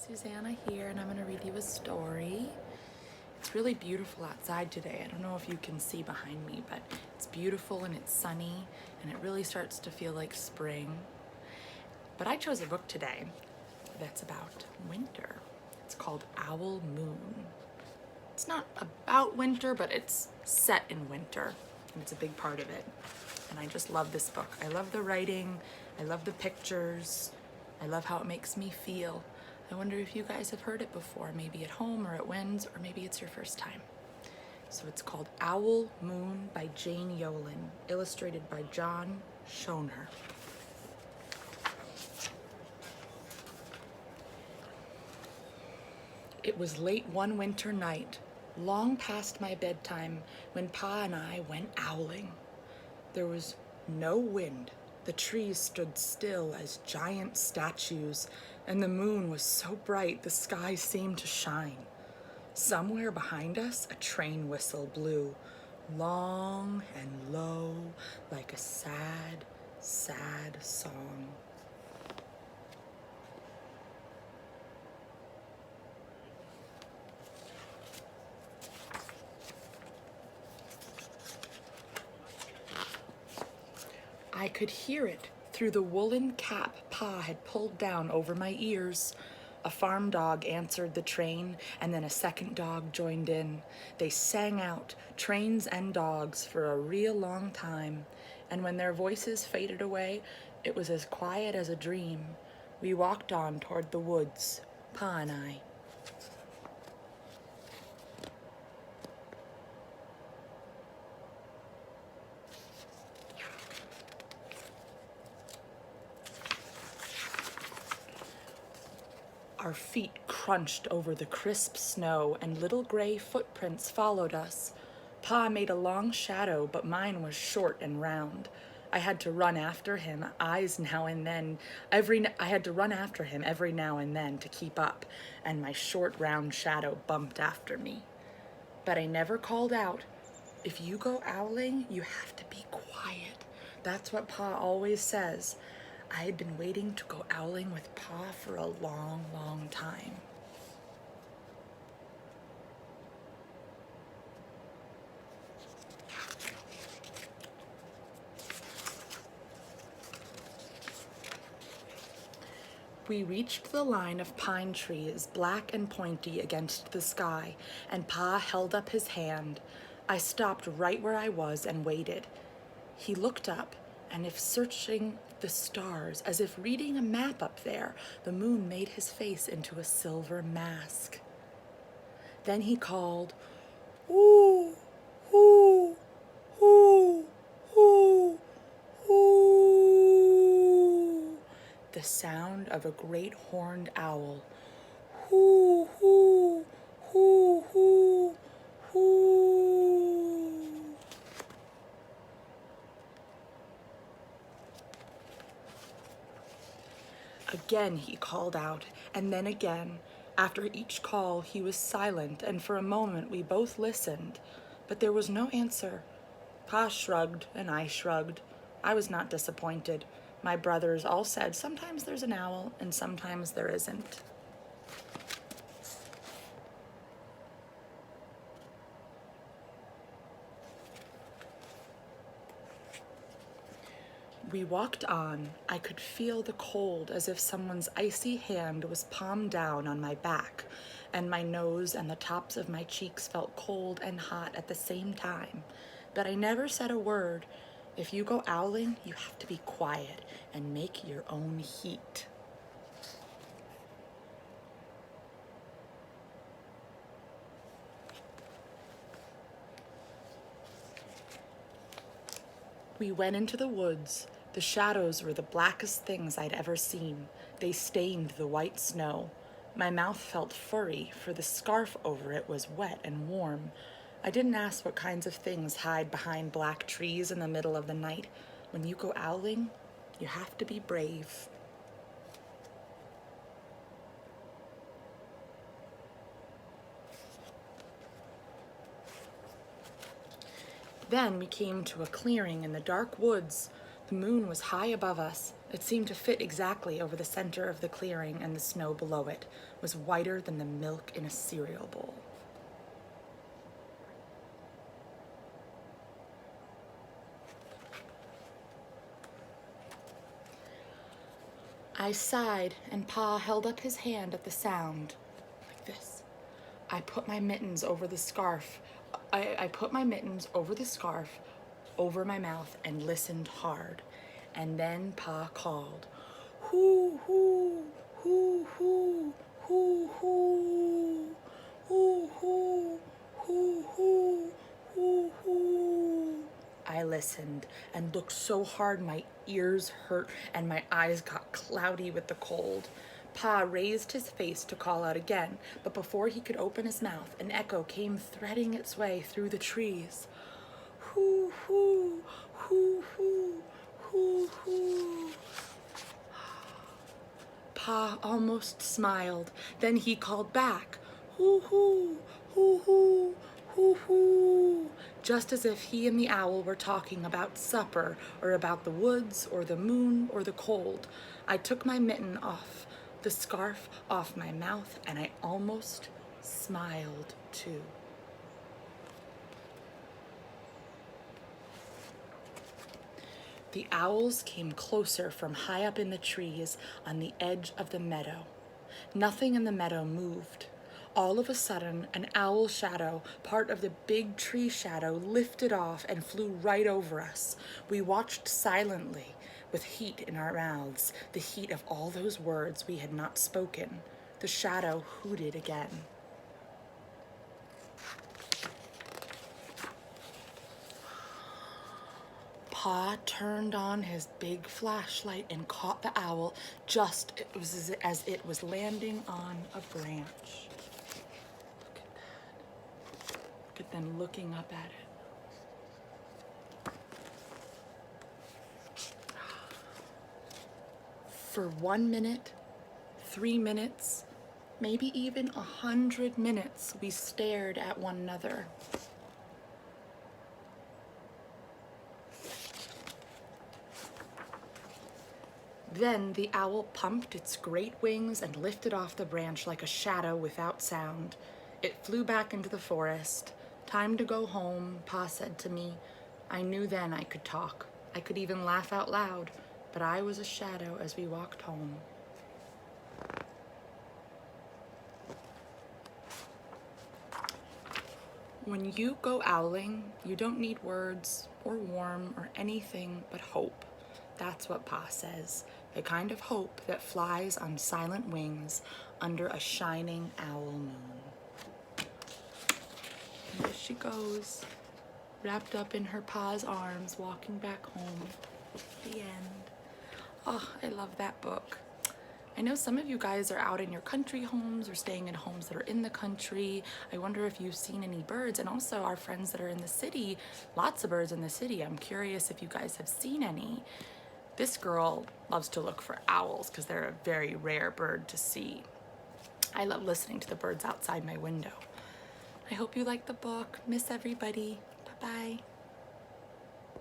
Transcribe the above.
Susanna here, and I'm going to read you a story. It's really beautiful outside today. I don't know if you can see behind me, but it's beautiful and it's sunny, and it really starts to feel like spring. But I chose a book today that's about winter. It's called Owl Moon. It's not about winter, but it's set in winter, and it's a big part of it. And I just love this book. I love the writing, I love the pictures, I love how it makes me feel. I wonder if you guys have heard it before, maybe at home or at Wynn's, or maybe it's your first time. So it's called Owl Moon by Jane Yolen, illustrated by John Schoner. It was late one winter night, long past my bedtime, when Pa and I went owling. There was no wind. The trees stood still as giant statues, and the moon was so bright the sky seemed to shine. Somewhere behind us, a train whistle blew, long and low, like a sad, sad song. I could hear it through the woolen cap Pa had pulled down over my ears. A farm dog answered the train, and then a second dog joined in. They sang out, trains and dogs, for a real long time, and when their voices faded away, it was as quiet as a dream. We walked on toward the woods, Pa and I. Our feet crunched over the crisp snow, and little gray footprints followed us. Pa made a long shadow, but mine was short and round. I had to run after him, eyes now and then. I had to run after him every now and then to keep up, and my short, round shadow bumped after me. But I never called out. If you go owling, you have to be quiet. That's what Pa always says. I had been waiting to go owling with Pa for a long, long time. We reached the line of pine trees, black and pointy against the sky, and Pa held up his hand. I stopped right where I was and waited. He looked up, and if searching the stars, as if reading a map up there, the moon made his face into a silver mask. Then he called, "Ooh, ooh, ooh, ooh, ooh," the sound of a great horned owl. "Hoo, hoo, hoo, hoo, hoo." Again he called out, and then again. After each call he was silent, and for a moment we both listened, but there was no answer. Pa shrugged, and I shrugged. I was not disappointed. My brothers all said sometimes there's an owl, and sometimes there isn't. We walked on. I could feel the cold, as if someone's icy hand was palmed down on my back, and my nose and the tops of my cheeks felt cold and hot at the same time. But I never said a word. If you go owling, you have to be quiet and make your own heat. We went into the woods. The shadows were the blackest things I'd ever seen. They stained the white snow. My mouth felt furry, for the scarf over it was wet and warm. I didn't ask what kinds of things hide behind black trees in the middle of the night. When you go owling, you have to be brave. Then we came to a clearing in the dark woods. The moon was high above us. It seemed to fit exactly over the center of the clearing, and the snow below it was whiter than the milk in a cereal bowl. I sighed, and Pa held up his hand at the sound, like this. I put my mittens over the scarf. I put my mittens over the scarf, over my mouth, and listened hard. And then Pa called, "Hoo, hoo, hoo, hoo, hoo, hoo, hoo, hoo, hoo, hoo, hoo, hoo." I listened and looked so hard my ears hurt and my eyes got cloudy with the cold. Pa raised his face to call out again, but before he could open his mouth, an echo came threading its way through the trees. Hoo, hoo, hoo, hoo, hoo, hoo. Pa almost smiled. Then he called back, "Hoo, hoo, hoo, hoo, hoo, hoo," just as if he and the owl were talking about supper or about the woods or the moon or the cold. I took my mitten off, the scarf off my mouth, and I almost smiled too. The owls came closer from high up in the trees on the edge of the meadow. Nothing in the meadow moved. All of a sudden, an owl shadow, part of the big tree shadow, lifted off and flew right over us. We watched silently, with heat in our mouths, the heat of all those words we had not spoken. The shadow hooted again. Pa turned on his big flashlight and caught the owl just as it was landing on a branch. Look at that. Look at them looking up at it. For 1 minute, 3 minutes, maybe even 100 minutes, we stared at one another. Then the owl pumped its great wings and lifted off the branch like a shadow without sound. It flew back into the forest. "Time to go home," Pa said to me. I knew then I could talk. I could even laugh out loud, but I was a shadow as we walked home. When you go owling, you don't need words or warm or anything but hope. That's what Pa says. The kind of hope that flies on silent wings under a shining owl moon. And there she goes, wrapped up in her Pa's arms, walking back home. The end. Oh, I love that book. I know some of you guys are out in your country homes or staying in homes that are in the country. I wonder if you've seen any birds, and also our friends that are in the city, lots of birds in the city. I'm curious if you guys have seen any. This girl loves to look for owls because they're a very rare bird to see. I love listening to the birds outside my window. I hope you like the book. Miss everybody. Bye-bye.